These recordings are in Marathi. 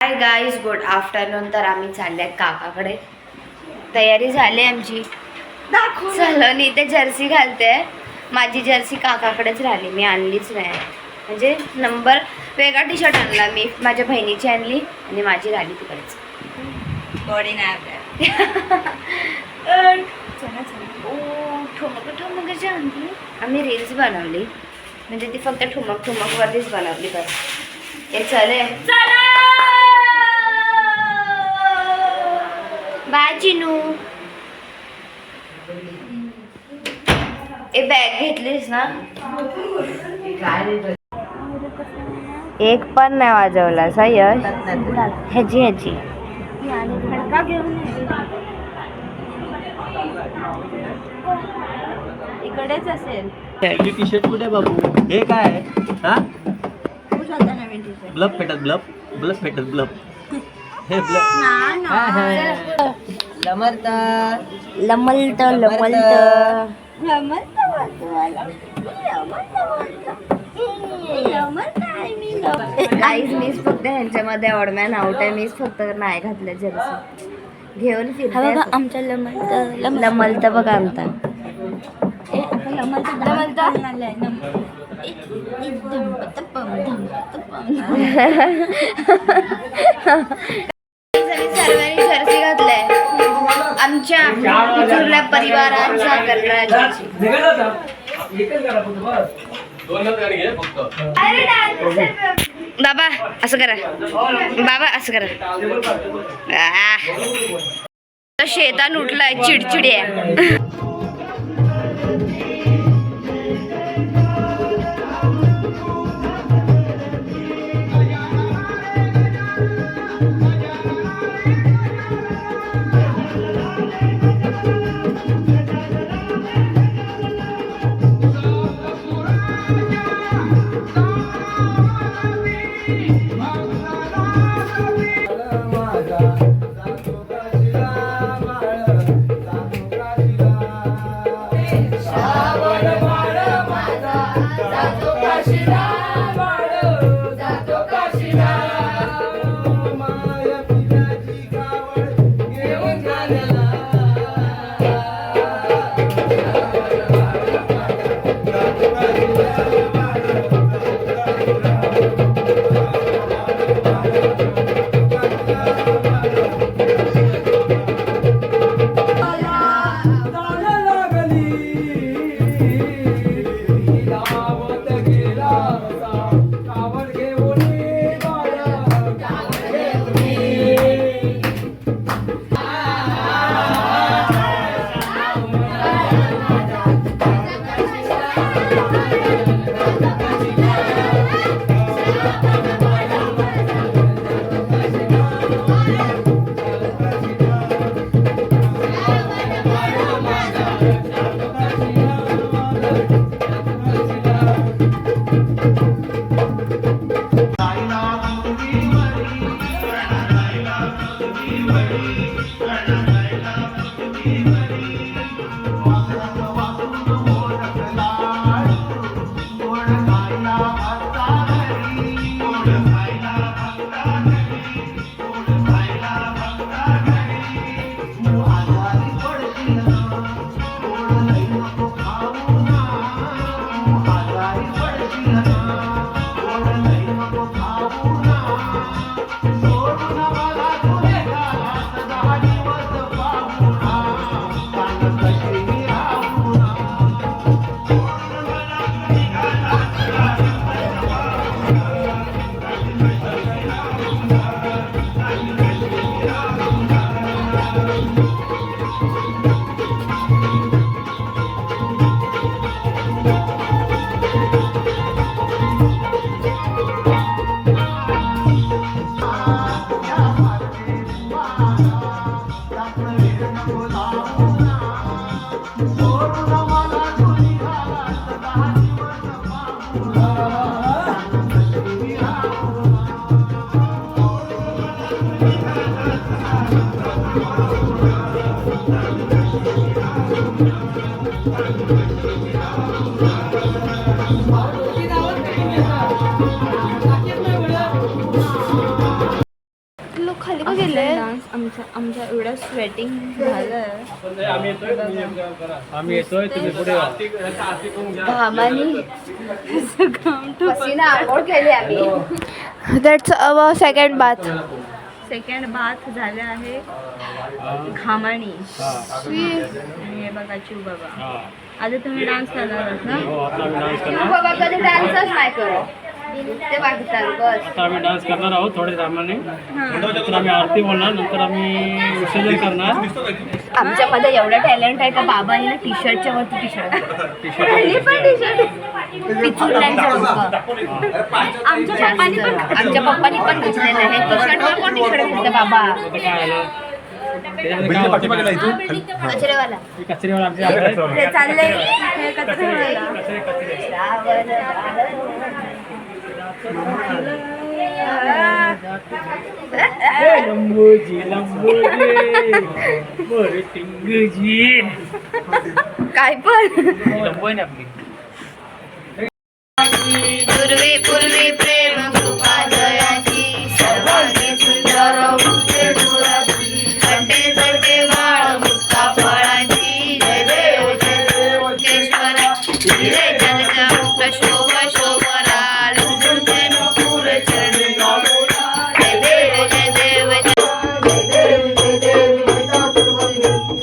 Hi guys, good afternoon. तर आम्ही चालले काकाकडे. तयारी झाली आमची. सलोनी ते जर्सी घालते. माझी जर्सी काकाकडेच राहिली, मी आणलीच नाही. म्हणजे नंबर वेगळा टी शर्ट आणला मी, माझ्या बहिणीची आणली आणि माझी राहिली तिकडेच. बॉडी नाही ठुमकची आणली. आम्ही रील्स बनवली, म्हणजे ती फक्त ठुमक वरतीच बनवली बस. हे चले बाय चिनू. ए बॅग घेतलीस ना? एक पण नाही वाजवला सा यश. ह्याची इकडेच असेल. टी शर्ट कुठे बाबू? हे काय हा? ब्लब पेटत ब्लब. हे लमलत गाईज मीच फक्त ह्यांच्यामध्ये ऑडमॅन आउट आहे. मीच फक्त नाही घातलं जर्सी. घेऊन फिरते आमच्या लमलत बघा आमचा. सर्वांनी जर्सी घातलंय आमच्या पूर्ण परिवारांच्या गणराज्याची. बाबा असं करा, बाबा असं करा. शेतान उठलाय, चिडचिडी आहे. चाललंय आमच्या एवढं स्वेटिंग झालंय. आम्ही येतोय तुम्ही पुढे घामानी पसीना आंघोळ केली आम्ही. दॅट्स अवर सेकंड बाथ झाले आहे घामानी. आणि हे बघा चिव बाबा, आता तुम्ही डान्स करणार आहात ना? तू बाबा कधी डान्सच नाही करत ते बघतात बस. आता आम्ही डान्स करणार आहोत थोड्या टायमाने. नंतर आम्ही आरती बोलणार, नंतर आम्ही विसर्जन करणार. आमच्यामध्ये एवढं टॅलेंट आहे का बाबांनी ना टी शर्टच्या वरती टी शर्ट आमच्या पप्पानी पण घेतलेलं आहे टी शर्टवर कोण टी शर्ट घेतलं बाबा? आता काय आलं त्याच्यामध्ये काय होतं माहिती आहे? कचरेवाला ही कचरेवाला आमच्या आहे. ते चाललंय हे कचरेवाला. लंबोजी बरे टिंगजी काय पण लंबो आहे ना आपली. पूर्वी प्रेम कृपा जयाची सर्वांगी सुंदर कंटे जटे बाळ मुक्ता फळाची जय देव केशवरा हिरे जलजा शोभ शोभरा लुंजुते नुपूर चरणी जय देव जय देव जय देव जय देव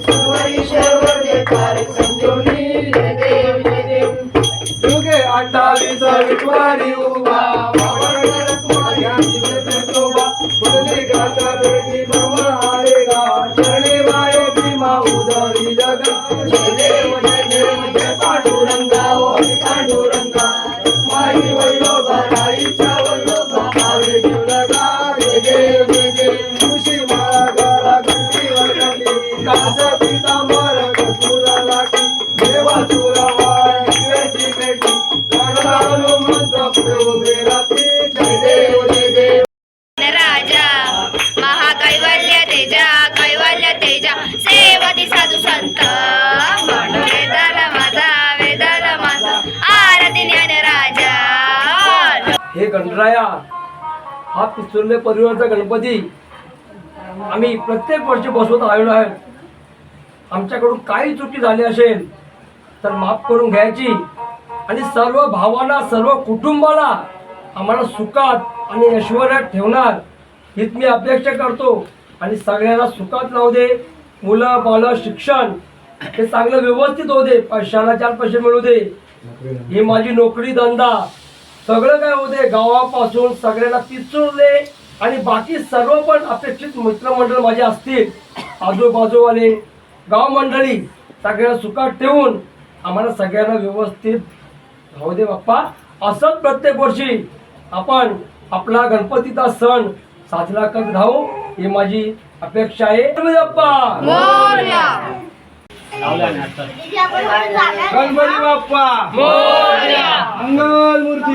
सुवरीश्वर देकार संजोनी जय देव जय देव युगे 28 विठवारी उभा पुढली गाता बेटी ब्रह्मा आलेगा चरणे वाये भीमा उदरी जगा जय देव जय पांडुरंगा ओ पांडुरंगा माई वल्लोबा राईच्या वल्लोबा आवे जीवलगा जय देव खुशी माळा गळा घंटी वरली कास पितांबर कस्तुरा लाटी देवा सुरा वाळ शिवेची बेटी गणरावलो मंत्र पुढे उभे राहते जय देव राजा महाकैवल्य तेजा कैवल्य तेजा सेवती साधू संत म्हण वेदाला माझा आरती ज्ञान राजा. हे गणराया हा पिचुर्ले परिवाराचा गणपती आम्ही प्रत्येक वर्षी बसवत आलेलो आहे. आमच्याकडून काही चुकी झाली असेल तर माफ करून घ्यायची आणि सर्व भावांना सर्व कुटुंबाला आम्हाला सुखात आणि ऐश्वर्यात ठेवणार हीच मी अपेक्षा करतो. आणि सगळ्यांना सुखात राहू दे. मुलं बालं शिक्षण हे चांगलं व्यवस्थित होऊ दे. पैशाला 4 पैसे मिळू दे. ही माझी नोकरी धंदा सगळं काय होते गावापासून सगळ्यांना पिचुरले आणि बाकी सर्व पण अपेक्षित मित्रमंडळ माझे असतील आजूबाजूवाले गाव मंडळी सगळ्यांना सुखात ठेवून आम्हाला सगळ्यांना व्यवस्थित राहू दे बाप्पा. असंच प्रत्येक वर्षी आपण आपला गणपतीचा सण साजरा करत राहू ही माझी अपेक्षा आहे. बाप्पा गणपती बाप्पा मंगल मूर्ती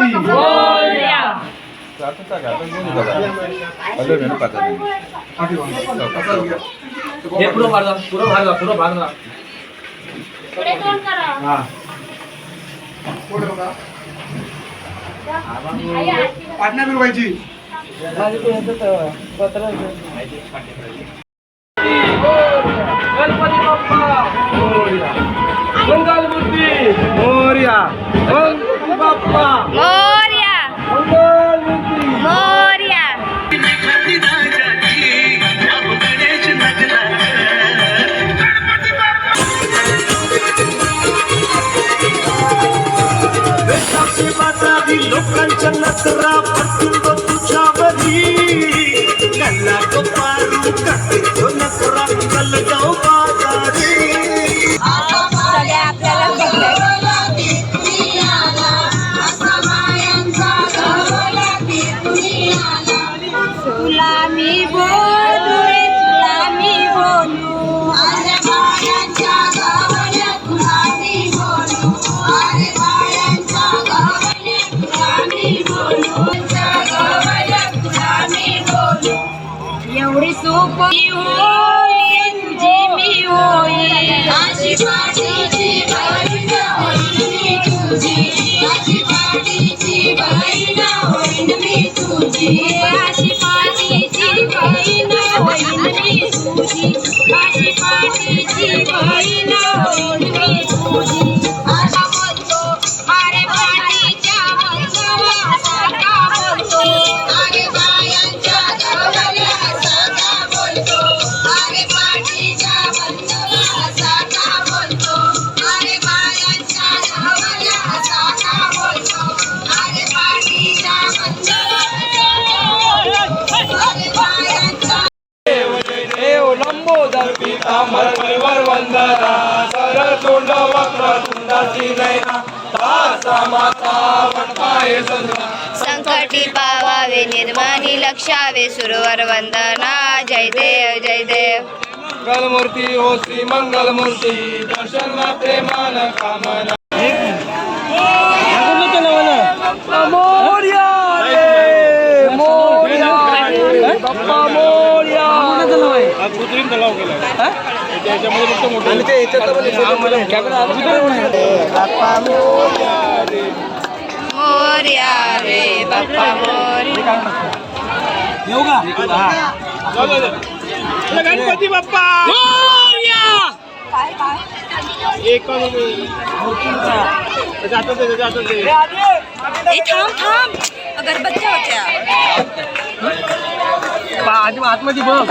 पुढं भागला पाटणा फिरवायची गणपती बाप्पा मंगल मूर्ती मोरया गणपती बाप्पा मोरया मंगल मूर्ती मोरया. लोकांच्या नजरा पटून तुझ्यावरी गल्ला तो पारू काटे तो नजरा गलगाव बाजारी सगळ्या आपल्याला तुला मी बोलू एवढी सोपी होई तुझी मी होई अशी पाठीची बहीण होईन मी तुझी अशी पाठीची बहीण होईन मी तुझी अशी पाठीची बहीण होईन तुझी माझी पाठीची बहीण मी तुझी आशा बोलतो अरे पाठीच्या मंगवासारखा बोलतो अरे बायांच्या गवल्यासारखा बोलतो अरे पाठीच्या मंगवासारखा बोलतो अरे बायांच्या गवल्यासारखा बोलतो अरे पाठीच्या अरे बायांच्या लंबोदर पीतांबर परिवर वंदना सरळ तोंड वक्र तुंडाची नयना तासा माता वनपाये सदना संकटी पावावे निर्माणी लक्षावे सुरवर वंदना जय देव जय देव मंगलमूर्ती हो श्री मंगलमूर्ती दर्शन प्रेमान कामना मोरया रे मोरया बाप्पा मोरया कृत्रिम तलाव केला त्याच्यामध्ये फक्त मोठं मोरया रे बाप्पा मोरया येऊ का गणपती बाप्पा एक थांब थांब अगरबत्त्या होत्या आतमध्ये बघ